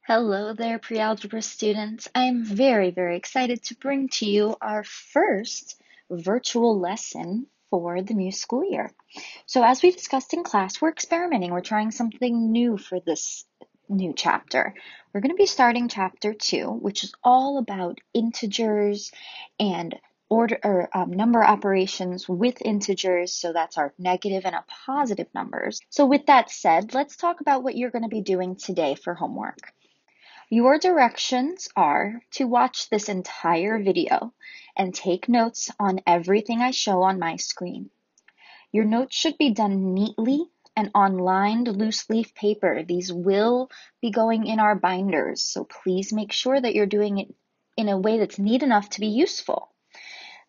Hello there, pre-algebra students. I'm very excited to bring to you our first virtual lesson for the new school year. So as we discussed in class, we're experimenting. We're trying something new for this new chapter. We're going to be starting chapter 2, which is all about integers and number operations with integers. So that's our negative and a positive numbers. So with that said, let's talk about what you're going to be doing today for homework. Your directions are to watch this entire video and take notes on everything I show on my screen. Your notes should be done neatly and on lined loose leaf paper. These will be going in our binders, so please make sure that you're doing it in a way that's neat enough to be useful.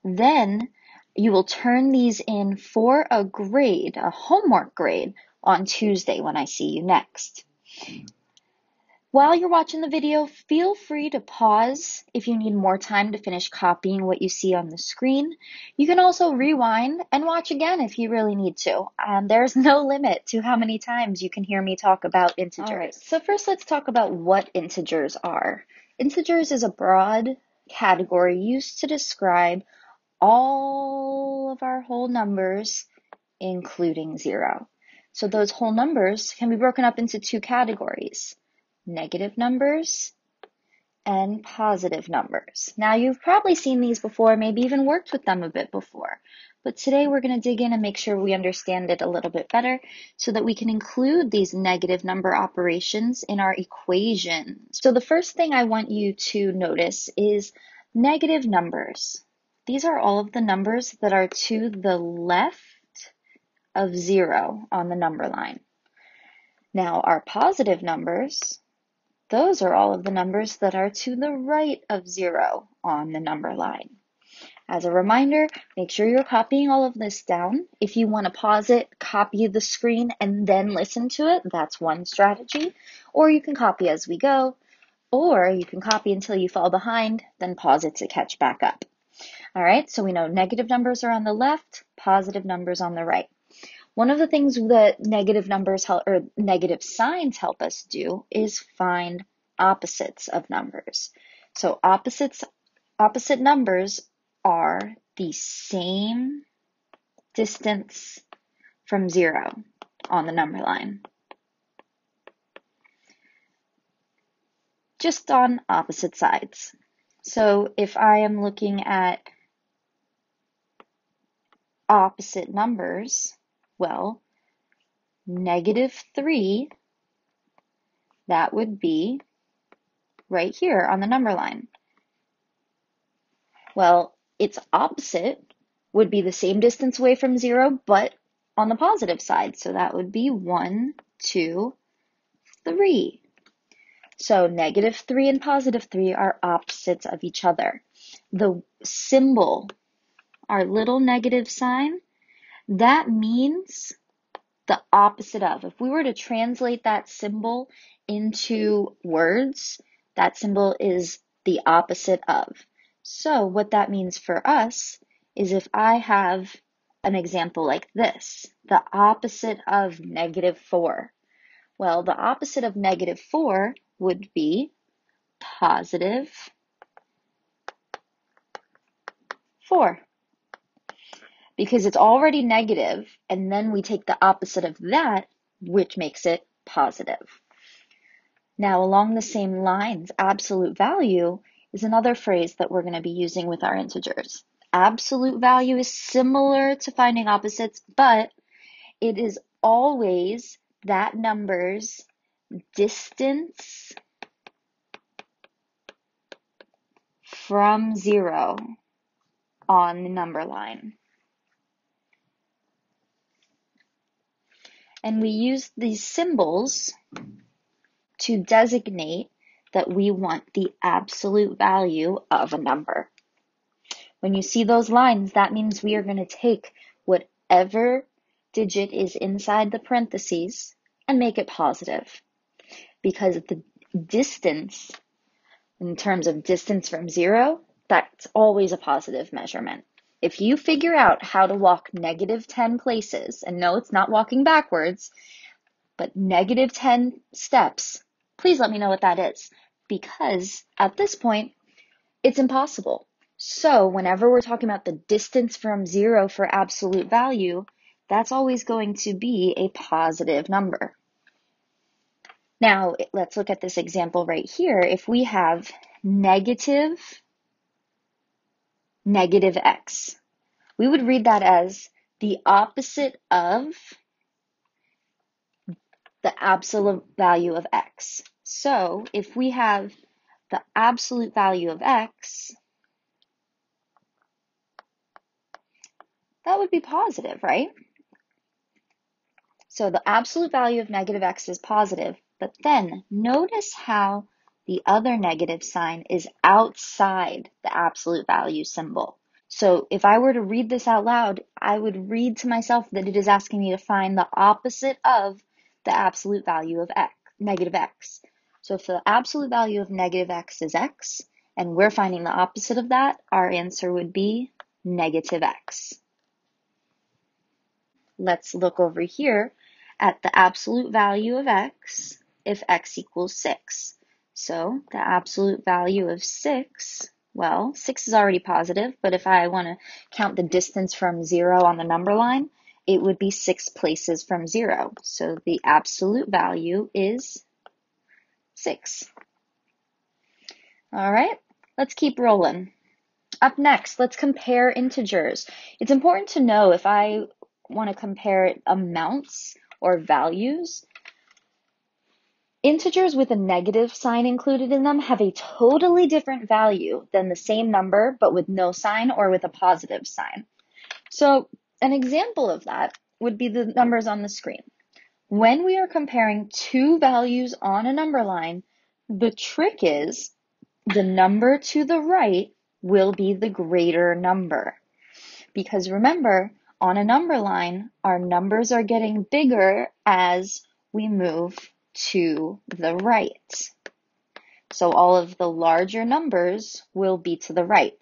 Then you will turn these in for a grade, a homework grade, on Tuesday when I see you next. While you're watching the video, feel free to pause if you need more time to finish copying what you see on the screen. You can also rewind and watch again if you really need to. There's no limit to how many times you can hear me talk about integers. All right, so first let's talk about what integers are. Integers is a broad category used to describe all of our whole numbers, including 0. So those whole numbers can be broken up into two categories: negative numbers and positive numbers. Now, you've probably seen these before, maybe even worked with them a bit before, but today we're going to dig in and make sure we understand it a little bit better so that we can include these negative number operations in our equations. So the first thing I want you to notice is negative numbers. These are all of the numbers that are to the left of 0 on the number line. Now, our positive numbers, those are all of the numbers that are to the right of 0 on the number line. As a reminder, make sure you're copying all of this down. If you want to pause it, copy the screen, and then listen to it, that's one strategy. Or you can copy as we go, or you can copy until you fall behind, then pause it to catch back up. All right, so we know negative numbers are on the left, positive numbers on the right. One of the things that negative numbers negative signs help us do is find opposites of numbers. So opposite numbers are the same distance from 0 on the number line, just on opposite sides. So if I am looking at opposite numbers, well, -3, that would be right here on the number line. Well, its opposite would be the same distance away from 0, but on the positive side. So that would be 1, 2, 3. So -3 and +3 are opposites of each other. The symbol, our little negative sign, that means the opposite of. If we were to translate that symbol into words, that symbol is the opposite of. So what that means for us is if I have an example like this, the opposite of -4. Well, the opposite of -4 would be +4. Because it's already negative, and then we take the opposite of that, which makes it positive. Now, along the same lines, absolute value is another phrase that we're going to be using with our integers. Absolute value is similar to finding opposites, but it is always that number's distance from 0 on the number line. And we use these symbols to designate that we want the absolute value of a number. When you see those lines, that means we are going to take whatever digit is inside the parentheses and make it positive. Because the distance, in terms of distance from 0, that's always a positive measurement. If you figure out how to walk -10 places, and no, it's not walking backwards, but -10 steps Please let me know what that is, because at this point, it's impossible. So whenever we're talking about the distance from 0 for absolute value, that's always going to be a positive number. Now, let's look at this example right here. If we have negative x, we would read that as the opposite of the absolute value of x. So if we have the absolute value of x, that would be positive, right? So the absolute value of negative x is positive, but then notice how the other negative sign is outside the absolute value symbol. So if I were to read this out loud, I would read to myself that it is asking me to find the opposite of the absolute value of x, negative x. So if the absolute value of negative x is x, and we're finding the opposite of that, our answer would be negative x. Let's look over here at the absolute value of x if x equals 6. So the absolute value of 6, well, 6 is already positive, but if I want to count the distance from 0 on the number line, it would be 6 places from 0. So the absolute value is 6. All right, let's keep rolling. Up next, let's compare integers. It's important to know if I want to compare amounts or values, integers with a negative sign included in them have a totally different value than the same number but with no sign or with a positive sign. So an example of that would be the numbers on the screen. When we are comparing two values on a number line, the trick is the number to the right will be the greater number. Because remember, on a number line, our numbers are getting bigger as we move to the right. So all of the larger numbers will be to the right.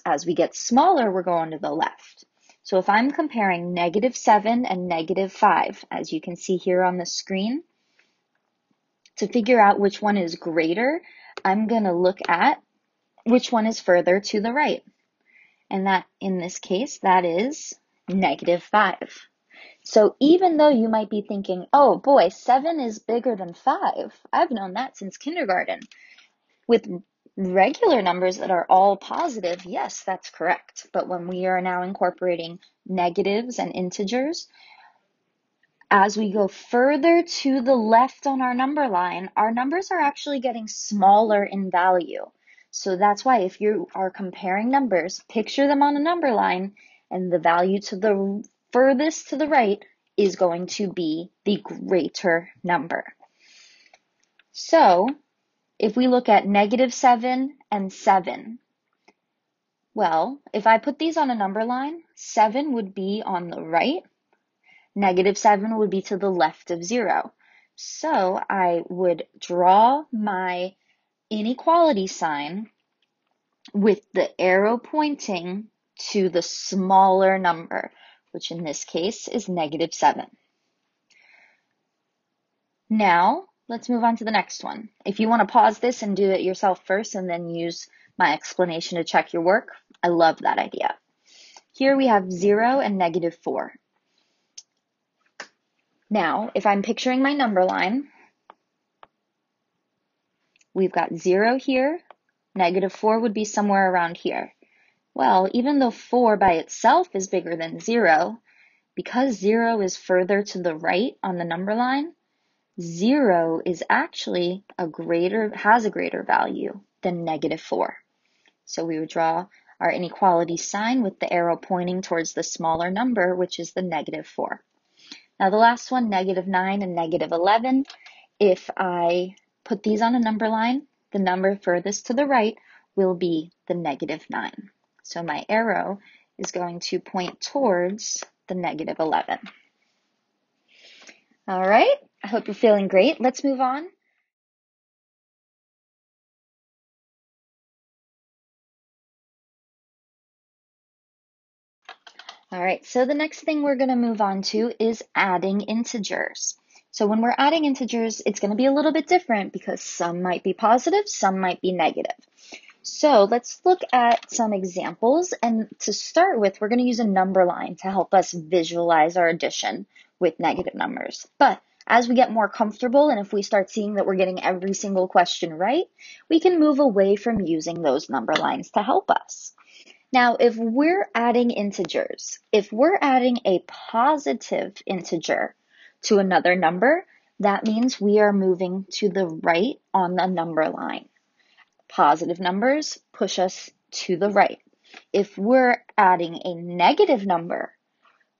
As we get smaller, we're going to the left. So if I'm comparing -7 and -5, as you can see here on the screen, to figure out which one is greater, I'm going to look at which one is further to the right. And that, in this case, that is -5. So even though you might be thinking, oh boy, 7 is bigger than 5. I've known that since kindergarten. With regular numbers that are all positive, yes, that's correct. But when we are now incorporating negatives and integers, as we go further to the left on our number line, our numbers are actually getting smaller in value. So that's why if you are comparing numbers, picture them on a number line, and the value to the furthest to the right is going to be the greater number. So if we look at -7 and 7, well, if I put these on a number line, 7 would be on the right, -7 would be to the left of 0. So I would draw my inequality sign with the arrow pointing to the smaller number, which in this case is -7. Now, let's move on to the next one. If you want to pause this and do it yourself first and then use my explanation to check your work, I love that idea. Here we have 0 and -4. Now, if I'm picturing my number line, we've got 0 here, -4 would be somewhere around here. Well, even though 4 by itself is bigger than 0, because 0 is further to the right on the number line, 0 is actually has a greater value than -4. So we would draw our inequality sign with the arrow pointing towards the smaller number, which is the -4. Now the last one, -9 and -11, if I put these on a number line, the number furthest to the right will be the -9. So my arrow is going to point towards the -11. All right, I hope you're feeling great. Let's move on. All right, so the next thing we're going to move on to is adding integers. So when we're adding integers, it's going to be a little bit different because some might be positive, some might be negative. So let's look at some examples. And to start with, we're going to use a number line to help us visualize our addition with negative numbers. But as we get more comfortable and if we start seeing that we're getting every single question right, we can move away from using those number lines to help us. Now, if we're adding integers, if we're adding a positive integer to another number, that means we are moving to the right on the number line. Positive numbers push us to the right. If we're adding a negative number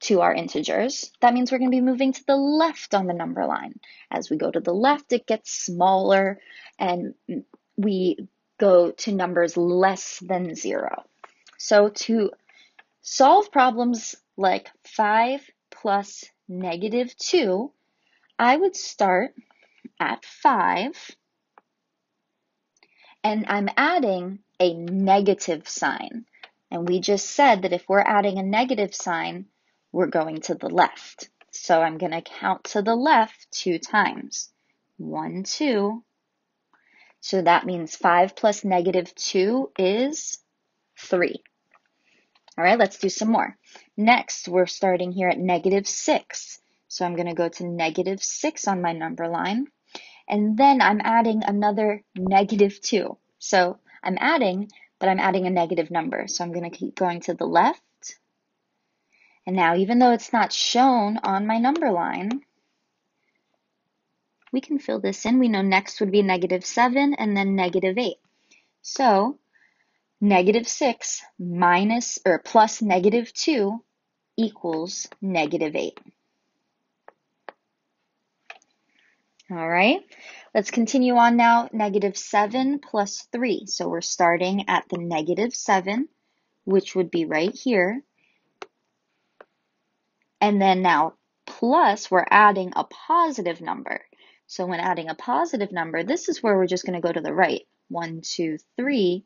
to our integers, that means we're going to be moving to the left on the number line. As we go to the left, it gets smaller and we go to numbers less than 0. So to solve problems like 5 plus negative 2, I would start at 5 and I'm adding a negative sign. And we just said that if we're adding a negative sign, we're going to the left. So I'm going to count to the left 2 times. 1, 2. So that means 5 plus negative 2 is 3. All right, let's do some more. Next, we're starting here at negative 6. So I'm going to go to negative 6 on my number line. And then I'm adding another negative 2. So I'm adding, but I'm adding a negative number. So I'm going to keep going to the left. And now, even though it's not shown on my number line, we can fill this in. We know next would be negative 7 and then negative 8. So negative 6 minus or plus negative 2 equals negative 8. All right, let's continue on now. Negative 7 plus 3. So we're starting at the negative 7, which would be right here. And then now plus, we're adding a positive number. So when adding a positive number, this is where we're just going to go to the right. 1, 2, 3,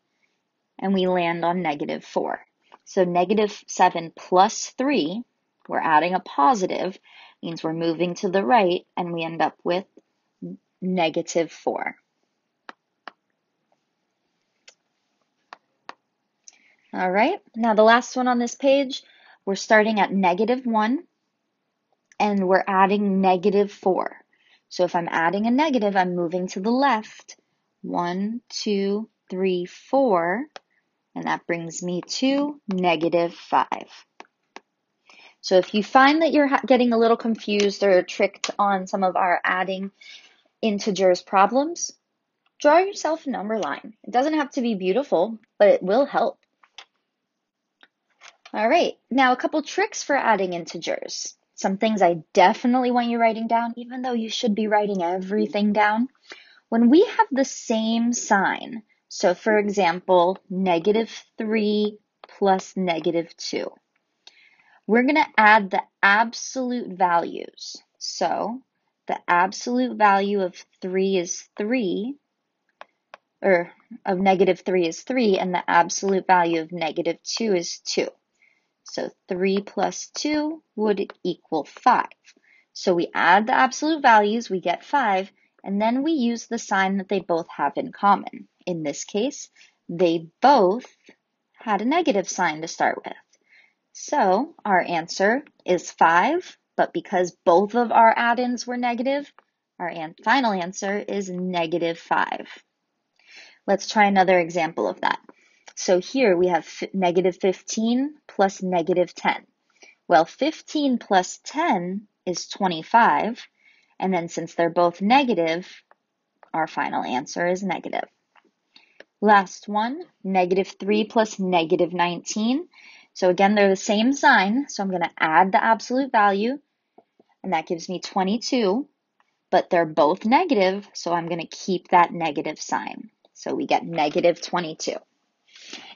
and we land on negative 4. So negative 7 plus 3, we're adding a positive, means we're moving to the right, and we end up with negative 4. All right, now the last one on this page, we're starting at negative 1, and we're adding negative 4. So if I'm adding a negative, I'm moving to the left. 1, 2, 3, 4, and that brings me to negative 5. So if you find that you're getting a little confused or tricked on some of our adding integers problems, draw yourself a number line. It doesn't have to be beautiful, but it will help. All right, now a couple tricks for adding integers. Some things I definitely want you writing down, even though you should be writing everything down. When we have the same sign, so for example, negative 3 plus negative 2, we're going to add the absolute values. So the absolute value of 3 is 3, or of negative 3 is 3, and the absolute value of negative 2 is 2. So 3 plus 2 would equal 5. So we add the absolute values, we get 5, and then we use the sign that they both have in common. In this case, they both had a negative sign to start with. So our answer is 5, but because both of our add-ins were negative, our final answer is negative 5. Let's try another example of that. So here we have negative 15 plus negative 10. Well, 15 plus 10 is 25, and then since they're both negative, our final answer is negative. Last one, negative 3 plus negative 19. So again, they're the same sign, so I'm going to add the absolute value, and that gives me 22, but they're both negative, so I'm going to keep that negative sign. So we get negative 22.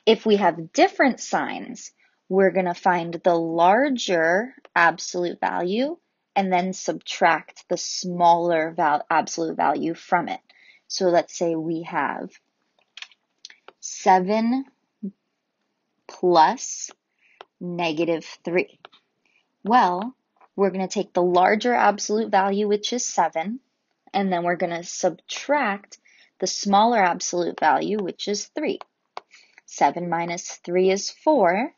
If we have different signs, we're going to find the larger absolute value and then subtract the smaller absolute value from it. So let's say we have 7 plus negative 3. Well, we're going to take the larger absolute value, which is 7, and then we're going to subtract the smaller absolute value, which is 3. 7 minus 3 is 4,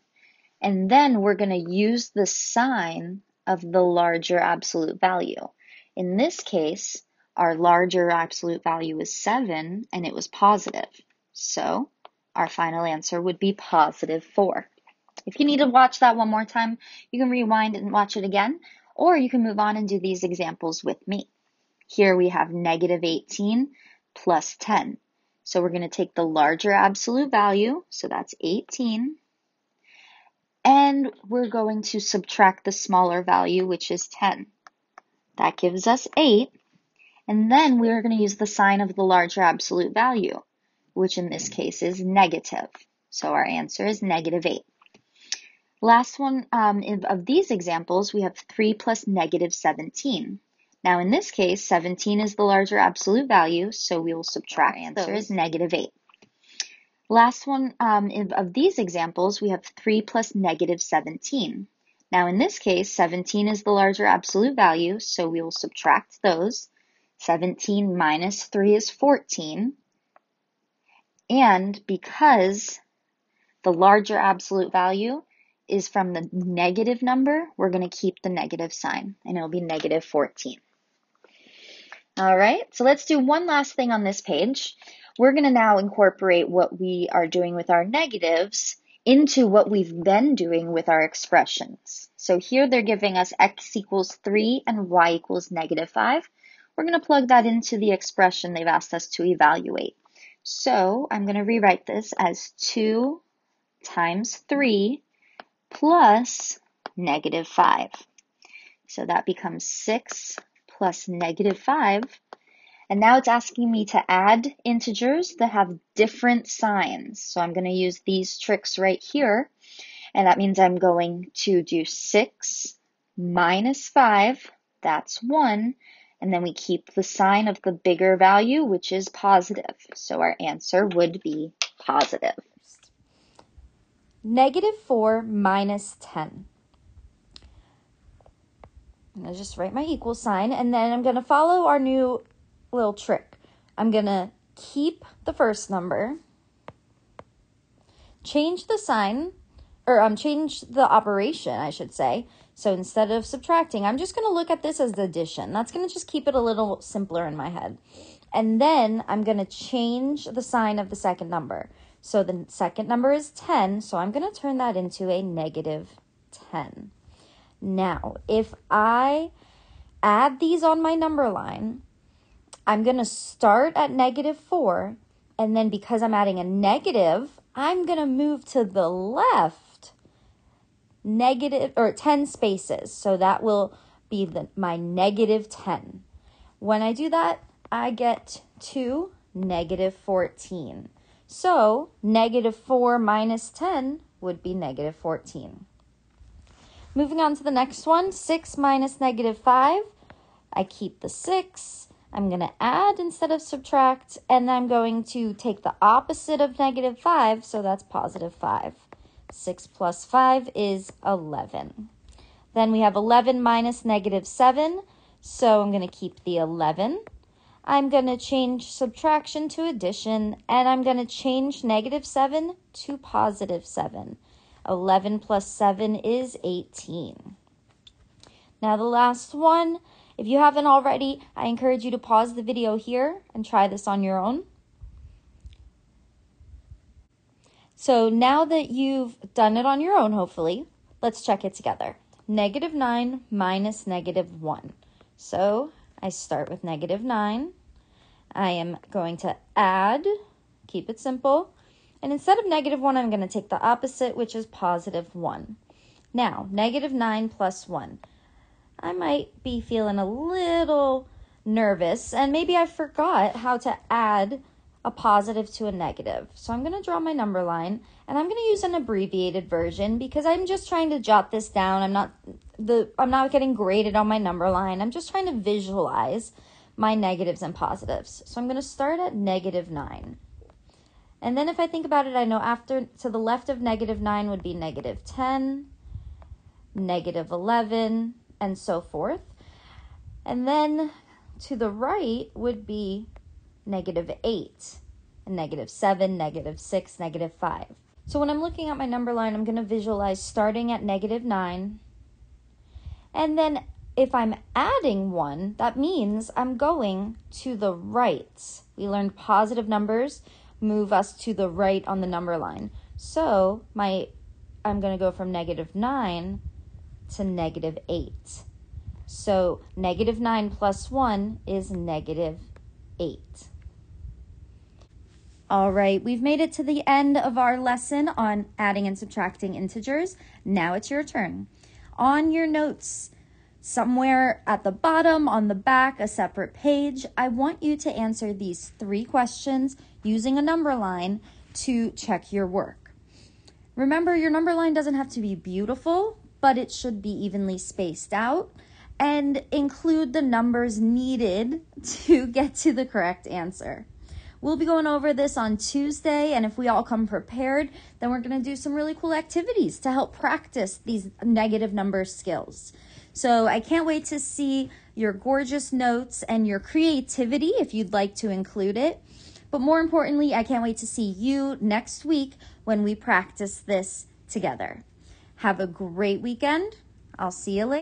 and then we're going to use the sign of the larger absolute value. In this case, our larger absolute value is 7, and it was positive. So our final answer would be positive 4. If you need to watch that one more time, you can rewind and watch it again, or you can move on and do these examples with me. Here we have negative 18 plus 10. So we're going to take the larger absolute value, so that's 18, and we're going to subtract the smaller value, which is 10. That gives us 8, and then we're going to use the sign of the larger absolute value, which in this case is negative. So our answer is negative 8. Last one of these examples, we have 3 plus negative 17. Now in this case, 17 is the larger absolute value, so we will subtract. Our answer is negative 8. Last one of these examples, we have 3 plus negative 17. Now in this case, 17 is the larger absolute value, so we will subtract those. 17 minus 3 is 14. And because the larger absolute value is from the negative number, we're going to keep the negative sign, and it'll be negative 14. All right, so let's do one last thing on this page. We're going to now incorporate what we are doing with our negatives into what we've been doing with our expressions. So here they're giving us x equals 3 and y equals negative 5. We're going to plug that into the expression they've asked us to evaluate. So I'm going to rewrite this as 2 times 3 plus negative 5. So that becomes 6 plus negative 5. And now it's asking me to add integers that have different signs. So I'm going to use these tricks right here. And that means I'm going to do 6 minus 5, that's 1. And then we keep the sign of the bigger value, which is positive. So our answer would be positive. Negative 4 minus 10. I'm going to just write my equal sign, and then I'm going to follow our new little trick. I'm going to keep the first number, change the sign, or change the operation, I should say. So instead of subtracting, I'm just going to look at this as addition. That's going to just keep it a little simpler in my head. And then I'm going to change the sign of the second number. So the second number is 10, so I'm going to turn that into a negative 10. Now, if I add these on my number line, I'm going to start at negative 4, and then because I'm adding a negative, I'm going to move to the left negative or 10 spaces. So that will be my negative 10. When I do that, I get to negative 14. So negative 4 minus 10 would be negative 14. Moving on to the next one, 6 minus negative 5. I keep the 6. I'm going to add instead of subtract, and I'm going to take the opposite of negative 5, so that's positive 5. 6 plus 5 is 11. Then we have 11 minus negative 7, so I'm going to keep the 11. I'm going to change subtraction to addition, and I'm going to change negative 7 to positive 7. 11 plus 7 is 18. Now the last one, if you haven't already, I encourage you to pause the video here and try this on your own. So now that you've done it on your own, hopefully, let's check it together. Negative 9 minus negative 1. So I start with negative 9. I am going to add, keep it simple. And instead of negative 1, I'm going to take the opposite, which is positive 1. Now, negative 9 plus 1. I might be feeling a little nervous, and maybe I forgot how to add a positive to a negative. So I'm going to draw my number line, and I'm going to use an abbreviated version because I'm just trying to jot this down. I'm not getting graded on my number line. I'm just trying to visualize my negatives and positives. So I'm going to start at negative 9. And then if I think about it, I know to the left of negative 9 would be negative 10, negative 11, and so forth. And then to the right would be -8, and -7, -6, -5. So when I'm looking at my number line, I'm going to visualize starting at -9. And then if I'm adding 1, that means I'm going to the right. We learned positive numbers move us to the right on the number line. So I'm going to go from -9 to -8. So -9 plus 1 is -8. All right, we've made it to the end of our lesson on adding and subtracting integers. Now it's your turn. On your notes, somewhere at the bottom, on the back, a separate page, I want you to answer these 3 questions using a number line to check your work. Remember, your number line doesn't have to be beautiful, but it should be evenly spaced out and include the numbers needed to get to the correct answer. We'll be going over this on Tuesday, and if we all come prepared, then we're going to do some really cool activities to help practice these negative number skills. So I can't wait to see your gorgeous notes and your creativity if you'd like to include it. But more importantly, I can't wait to see you next week when we practice this together. Have a great weekend. I'll see you later.